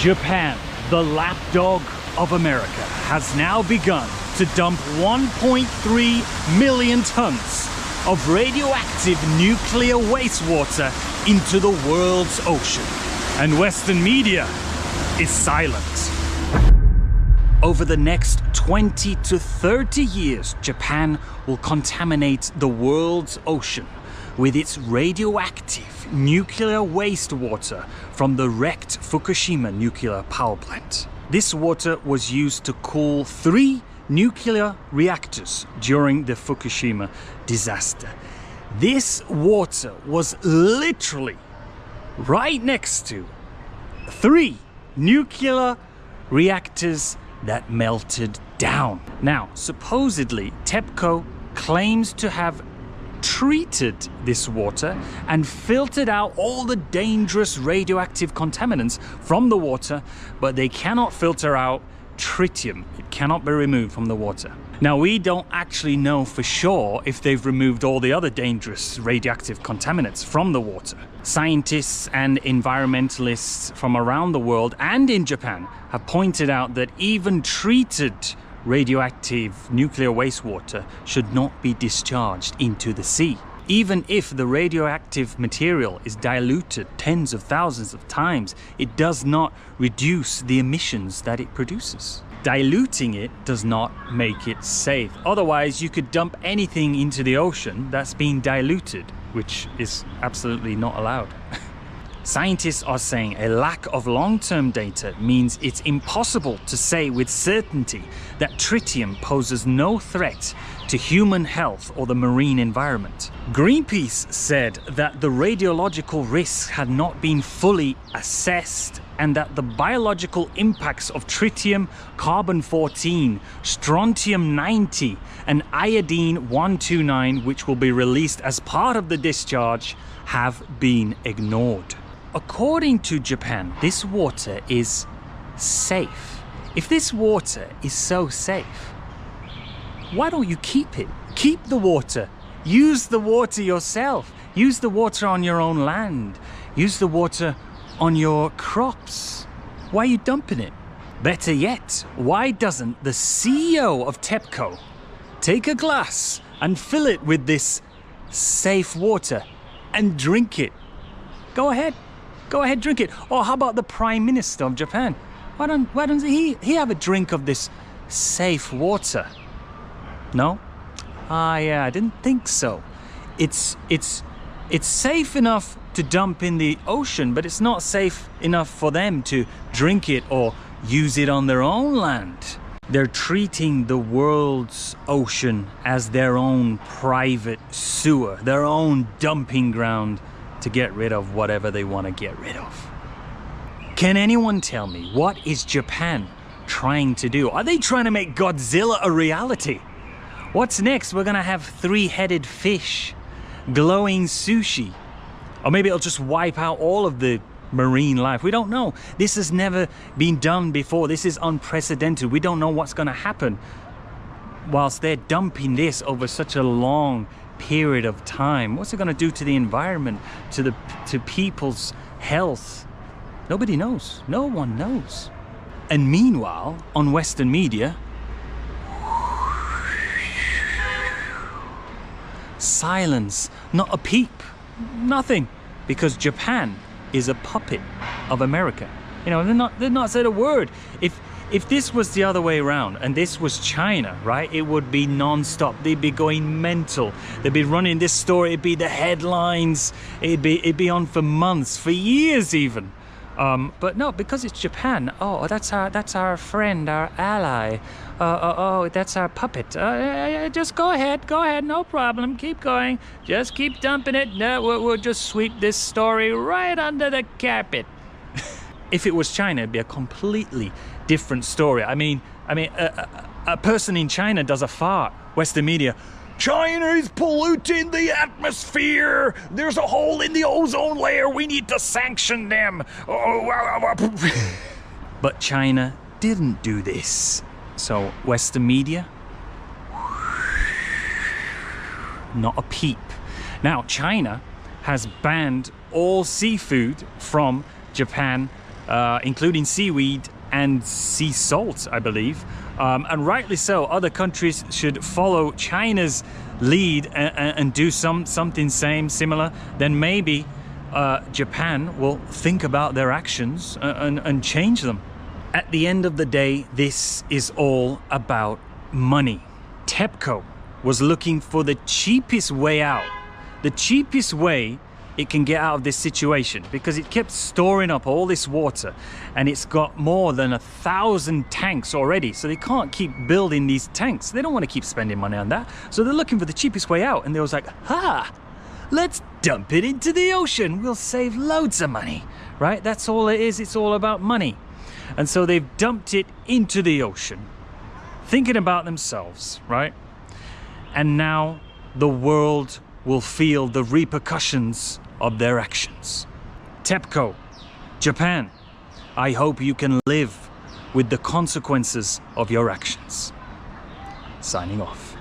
Japan, the lapdog of America, has now begun to dump 1.3 million tons of radioactive nuclear wastewater into the world's ocean. And Western media is silent. Over the next 20 to 30 years, Japan will contaminate the world's ocean with its radioactive nuclear wastewater from the wrecked Fukushima nuclear power plant. This water was used to cool 3 nuclear reactors during the Fukushima disaster. This water was literally right next to 3 nuclear reactors that melted down. Now, supposedly, TEPCO claims to have treated this water and filtered out all the dangerous radioactive contaminants from the water, but they cannot filter out tritium. It cannot be removed from the water. Now, we don't actually know for sure if they've removed all the other dangerous radioactive contaminants from the water. Scientists and environmentalists from around the world and in Japan have pointed out that even treated radioactive nuclear wastewater should not be discharged into the sea. Even if the radioactive material is diluted tens of thousands of times, it does not reduce the emissions that it produces. Diluting it does not make it safe. Otherwise, you could dump anything into the ocean that's been diluted, which is absolutely not allowed. Scientists are saying a lack of long-term data means it's impossible to say with certainty that tritium poses no threat to human health or the marine environment. Greenpeace said that the radiological risks had not been fully assessed and that the biological impacts of tritium, carbon-14, strontium-90 and iodine-129, which will be released as part of the discharge, have been ignored. According to Japan, this water is safe. If this water is so safe, why don't you keep it? Keep the water. Use the water yourself. Use the water on your own land. Use the water on your crops. Why are you dumping it? Better yet, why doesn't the CEO of TEPCO take a glass and fill it with this safe water and drink it? Go ahead. Go ahead, drink it. Or how about the Prime Minister of Japan? Why doesn't he have a drink of this safe water? No? Yeah, I didn't think so. It's safe enough to dump in the ocean, but it's not safe enough for them to drink it or use it on their own land. They're treating the world's ocean as their own private sewer, their own dumping ground to get rid of whatever they want to get rid of. Can anyone tell me, what is Japan trying to do? Are they trying to make Godzilla a reality? What's next? We're gonna have 3-headed fish, glowing sushi, or maybe it'll just wipe out all of the marine life. We don't know. This has never been done before. This is unprecedented. We don't know what's gonna happen whilst they're dumping this over such a long period of time. What's it going to do to the environment, to people's health? Nobody knows. No one knows. And meanwhile, on Western media, silence, not a peep, nothing, because Japan is a puppet of America. You know, they're not said a word. If this was the other way around and this was China, right, it would be non-stop. They'd be going mental. They'd be running this story. It'd be the headlines. It'd be on for months, for years even. But no, because it's Japan. Oh, that's our friend, our ally. Oh, that's our puppet. Just go ahead, no problem. Keep going. Just keep dumping it. No, we'll just sweep this story right under the carpet. If it was China, it'd be a completely different story. I mean, a person in China does a fart. Western media, China is polluting the atmosphere. There's a hole in the ozone layer. We need to sanction them. But China didn't do this. So Western media, not a peep. Now, China has banned all seafood from Japan including seaweed and sea salt, I believe. And rightly so, other countries should follow China's lead and do something similar. Then maybe Japan will think about their actions and change them. At the end of the day, this is all about money. TEPCO was looking for the cheapest way out, the cheapest way it can get out of this situation, because it kept storing up all this water and it's got more than 1,000 tanks already, so they can't keep building these tanks. They don't want to keep spending money on that, so they're looking for the cheapest way out, and they was like, let's dump it into the ocean, we'll save loads of money, right? That's all it is, it's all about money. And so they've dumped it into the ocean, thinking about themselves, right? And now the world will feel the repercussions of their actions. TEPCO, Japan, I hope you can live with the consequences of your actions. Signing off.